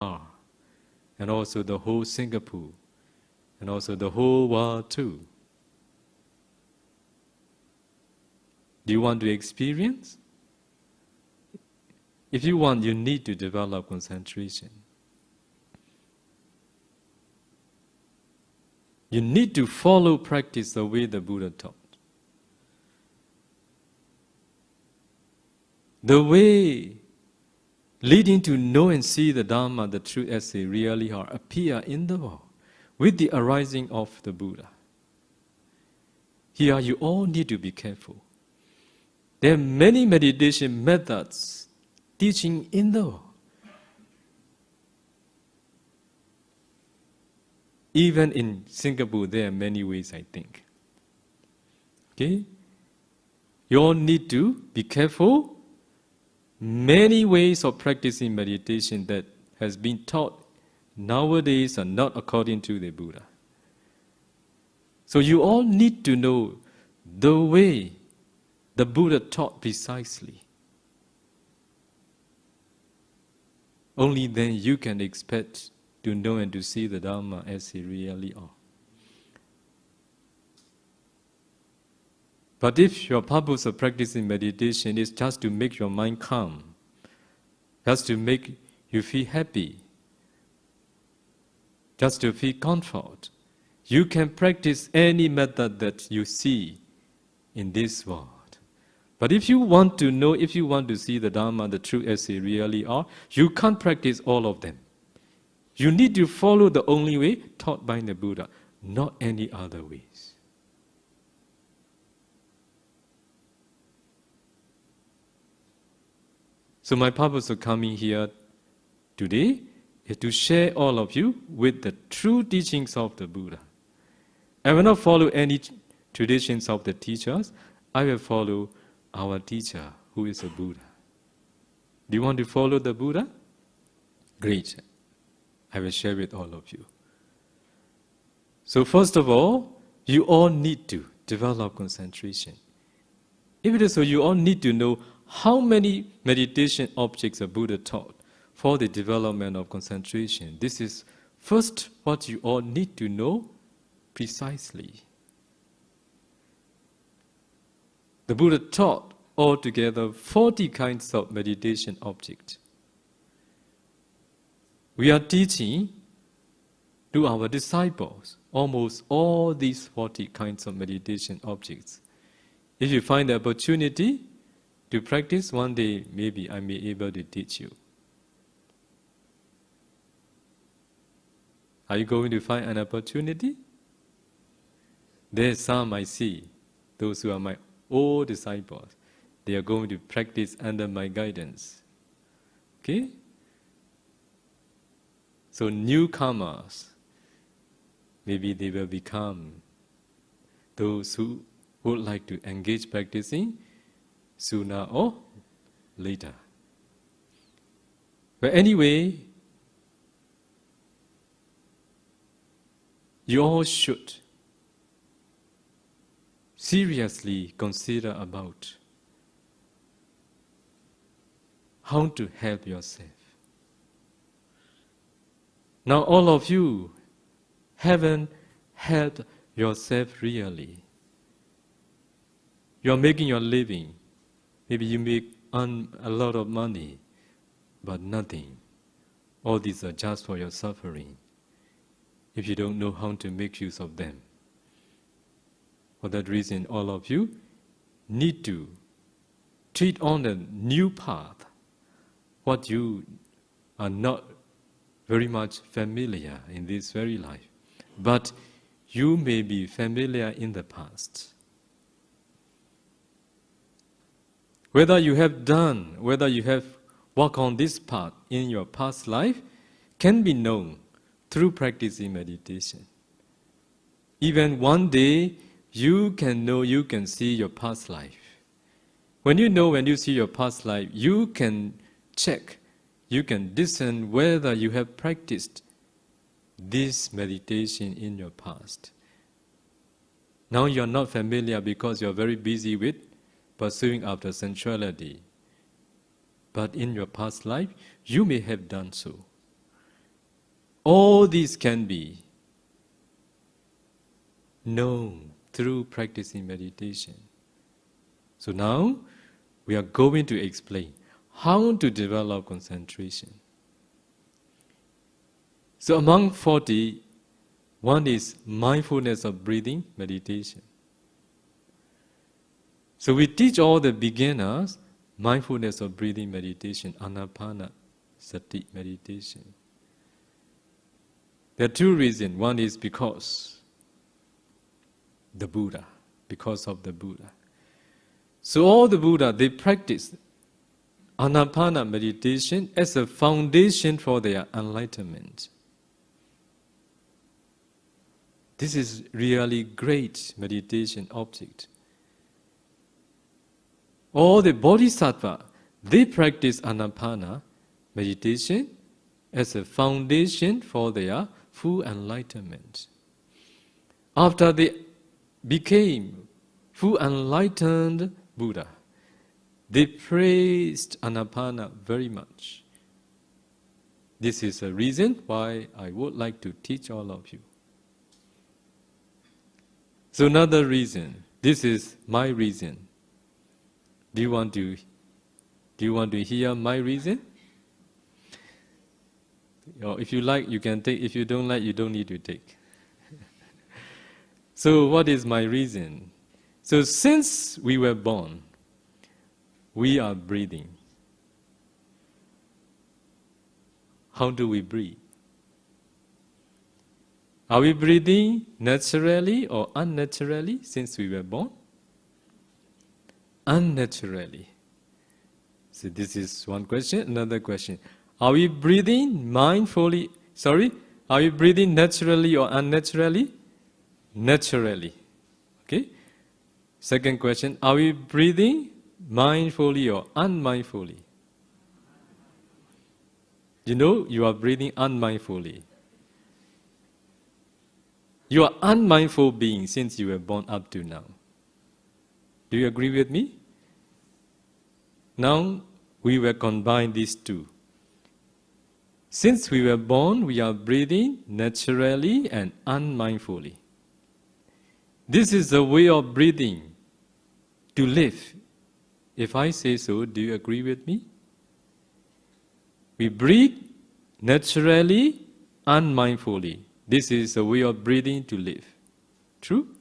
and also the whole Singapore, and also the whole world too. Do you want to experience? If you want, you need to develop concentration. You need to follow practice the way the Buddha taught. The way leading to know and see the Dharma, the truth as they really are, appear in the world with the arising of the Buddha. Here you all need to be careful. There are many meditation methods teaching in the world. Even in Singapore, there are many ways, I think. Okay? You all need to be careful. Many ways of practicing meditation that has been taught nowadays are not according to the Buddha. So you all need to know the way the Buddha taught precisely. Only then you can expect to know and to see the Dharma as they really are. But if your purpose of practicing meditation is just to make your mind calm, just to make you feel happy, just to feel comfort, you can practice any method that you see in this world. But if you want to know, if you want to see the Dharma, the truth as they really are, you can't practice all of them. You need to follow the only way taught by the Buddha, not any other ways. So my purpose of coming here today is to share all of you with the true teachings of the Buddha. I will not follow any traditions of the teachers. I will follow our teacher, who is a Buddha. Do you want to follow the Buddha? Great. I will share with all of you. So first of all, you all need to develop concentration. If it is so, you all need to know how many meditation objects the Buddha taught for the development of concentration. This is first what you all need to know precisely. The Buddha taught altogether 40 kinds of meditation objects. We are teaching to our disciples almost all these 40 kinds of meditation objects. If you find the opportunity to practice, one day maybe I may be able to teach you. Are you going to find an opportunity? There's some I see, those who are my old disciples. They are going to practice under my guidance. Okay? So newcomers, maybe they will become those who would like to engage practicing sooner or later. But anyway, you all should seriously consider about how to help yourself. Now all of you haven't helped yourself really. You are making your living. Maybe you make a lot of money, but nothing. All these are just for your suffering, if you don't know how to make use of them. For that reason, all of you need to treat on a new path what you are not very much familiar in this very life, but you may be familiar in the past. Whether you have walked on this path in your past life can be known through practicing meditation. Even one day, you can see your past life. When you see your past life, you can check, you can discern whether you have practiced this meditation in your past. Now you are not familiar because you are very busy with pursuing after sensuality. But in your past life, you may have done so. all these can be known through practicing meditation. So now we are going to explain how to develop concentration. So among 40, one is mindfulness of breathing meditation. So we teach all the beginners mindfulness of breathing meditation, Anapanasati meditation. There are two reasons. One is because of the Buddha. So all the Buddha, they practice Anapana meditation as a foundation for their enlightenment. This is really great meditation object. All the bodhisattva, they practice Anapana meditation as a foundation for their full enlightenment. After they became full enlightened Buddha, they praised Anapana very much. This is a reason why I would like to teach all of you. So another reason, this is my reason. Do you want to hear my reason? Or if you like, you can take. If you don't like, you don't need to take. So what is my reason? So since we were born, we are breathing. How do we breathe? Are we breathing naturally or unnaturally since we were born? Unnaturally. So this is one question. Another question. Are we breathing mindfully? Are we breathing naturally or unnaturally? Naturally. Okay? Second question. Are we breathing mindfully or unmindfully? You know you are breathing unmindfully. You are unmindful being since you were born up to now. Do you agree with me? Now we will combine these two. Since we were born, we are breathing naturally and unmindfully. This is the way of breathing to live. If I say so, do you agree with me? We breathe naturally, unmindfully. This is the way of breathing to live. True?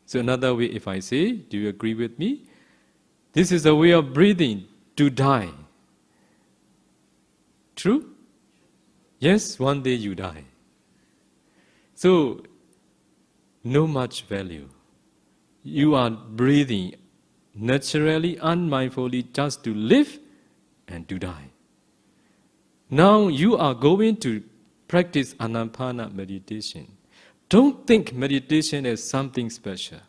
So another way, if I say, do you agree with me? This is a way of breathing to die. True? Yes, one day you die. So, no much value. You are breathing naturally, unmindfully, just to live and to die. Now you are going to practice Anapana meditation. Don't think meditation is something special.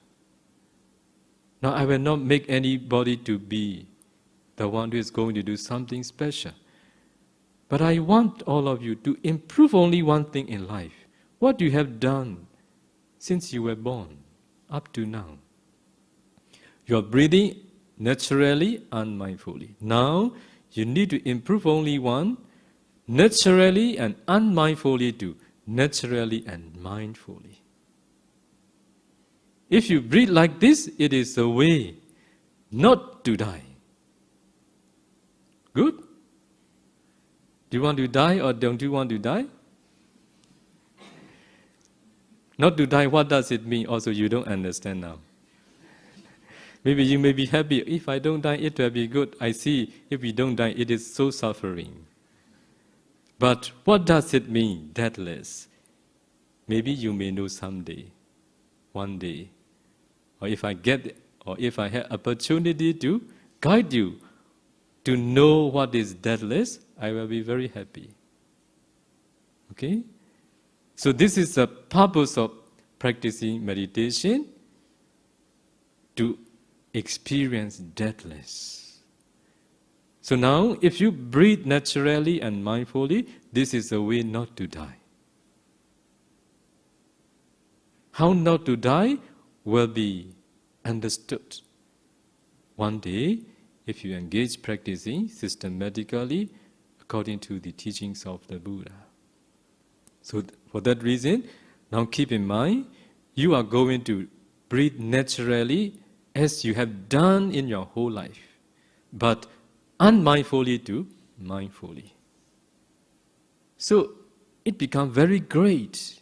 Now I will not make anybody to be the one who is going to do something special. But I want all of you to improve only one thing in life. What you have done since you were born up to now. You are breathing naturally, unmindfully. Now you need to improve only one, naturally and unmindfully to naturally and mindfully. If you breathe like this, it is a way not to die. Good? Do you want to die or don't you want to die? Not to die, what does it mean? Also, you don't understand now. Maybe you may be happy. If I don't die, it will be good. I see, if we don't die, it is so suffering. But what does it mean, deathless? Maybe you may know someday, one day. Or if I have opportunity to guide you to know what is deathless, I will be very happy. Okay? So this is the purpose of practicing meditation, to experience deathless. So now, if you breathe naturally and mindfully, this is a way not to die. How not to die will be understood one day if you engage practicing systematically according to the teachings of the Buddha. So for that reason, now keep in mind, you are going to breathe naturally as you have done in your whole life, but unmindfully to mindfully. So it becomes very great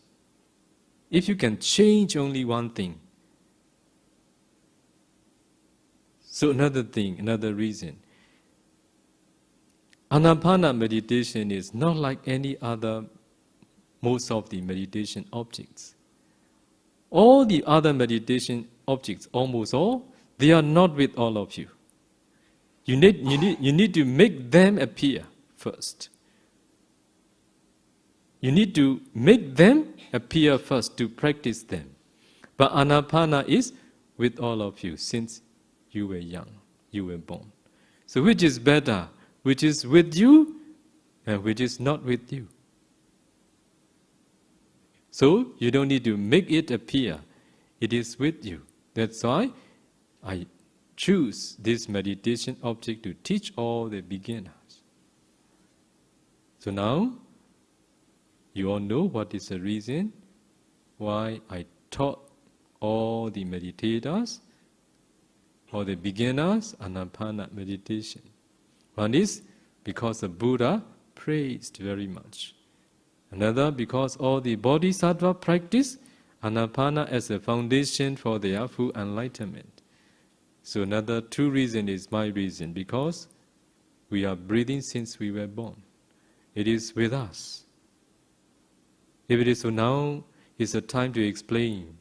if you can change only one thing. So another thing, another reason. Anapana meditation is not like any other most of the meditation objects. All the other meditation objects, almost all, they are not with all of you. You need to make them appear first. You need to make them appear first to practice them. But Anapana is with all of you since you were young, you were born. So which is better? Which is with you and which is not with you? So you don't need to make it appear. It is with you. That's why I choose this meditation object to teach all the beginners. So now, you all know what is the reason why I taught all the meditators or the beginners Anapana meditation. One is because the Buddha praised very much. Another, because all the bodhisattva practice Anapana as a foundation for their full enlightenment. So another two reason is my reason, because we are breathing since we were born. It is with us. If it is so, now is the time to explain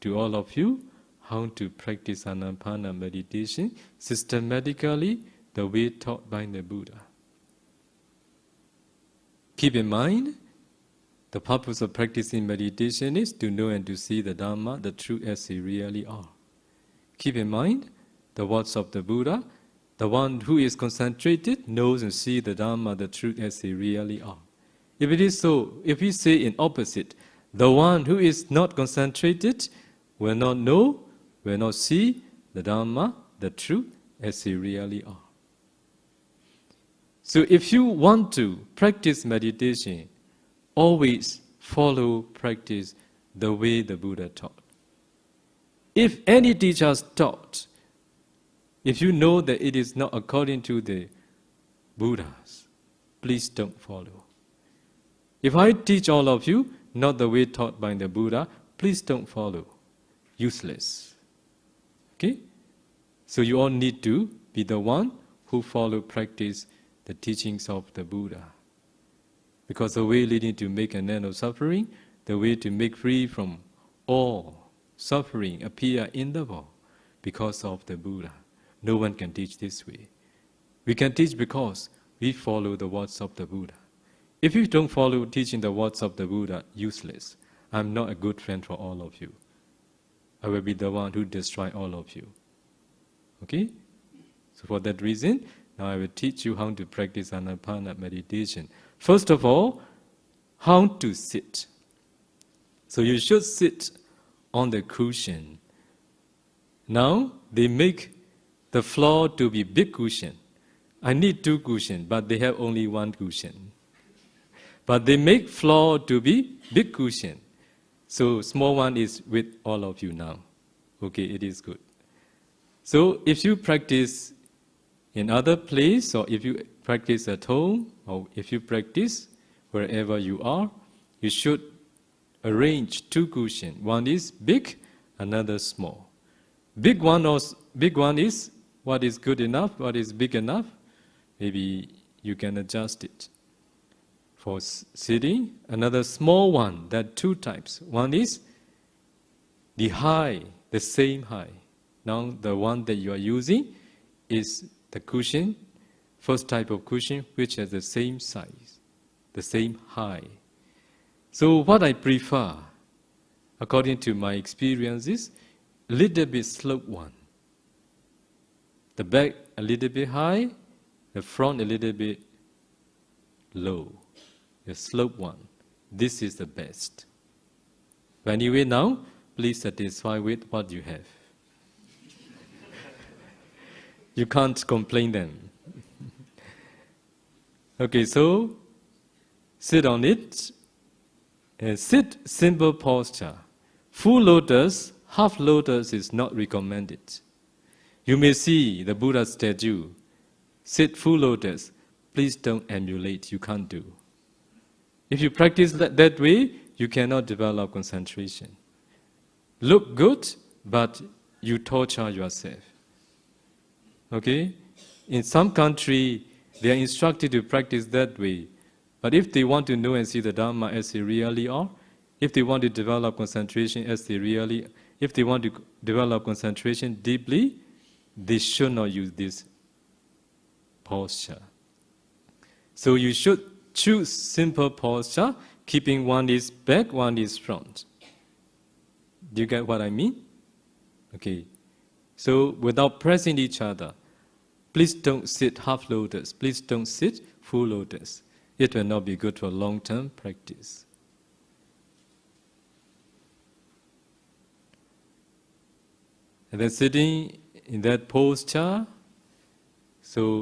to all of you how to practice Anapana meditation systematically the way taught by the Buddha. Keep in mind, the purpose of practicing meditation is to know and to see the Dhamma, the truth as they really are. Keep in mind the words of the Buddha, the one who is concentrated knows and sees the Dhamma, the truth as they really are. If it is so, if we say in opposite, the one who is not concentrated will not know, will not see the Dhamma, the truth as they really are. So if you want to practice meditation, always follow, practice the way the Buddha taught. If any teachers taught, if you know that it is not according to the Buddhas, please don't follow. If I teach all of you, not the way taught by the Buddha, please don't follow. Useless. Okay? So you all need to be the one who follow, practice the teachings of the Buddha. Because the way leading to make an end of suffering, the way to make free from all suffering appear in the world because of the Buddha. No one can teach this way. We can teach because we follow the words of the Buddha. If you don't follow teaching the words of the Buddha, useless. I'm not a good friend for all of you. I will be the one who destroy all of you. Okay? So for that reason, now I will teach you how to practice Anapana meditation. First of all, how to sit. So you should sit on the cushion. Now, they make the floor to be big cushion. I need two cushions, but they have only one cushion. But they make floor to be big cushion. So small one is with all of you now. Okay, it is good. So if you practice in other place, or if you practice at home, or if you practice wherever you are, you should arrange two cushions. One is big, another small. Big one is what is good enough, what is big enough. Maybe you can adjust it. For sitting, another small one, there are two types. One is the high, the same high. Now the one that you are using is the cushion, first type of cushion, which has the same size, the same height. So what I prefer, according to my experience, is a little bit sloped one. The back a little bit high, the front a little bit low. The sloped one. This is the best. But anyway, now, please satisfy with what you have. You can't complain then. Okay, so sit on it. Sit simple posture. Full lotus, half lotus is not recommended. You may see the Buddha statue. Sit full lotus. Please don't emulate. You can't do. If you practice that way, you cannot develop concentration. Look good, but you torture yourself. Okay? In some country, they are instructed to practice that way. But if they want to know and see the Dharma as they really are, if they want to develop concentration as they really, if they want to develop concentration deeply, they should not use this posture. So you should choose simple posture, keeping one is back, one is front. Do you get what I mean? Okay. So without pressing each other, please don't sit half lotus. Please don't sit full lotus. It will not be good for long-term practice. And then sitting in that posture, so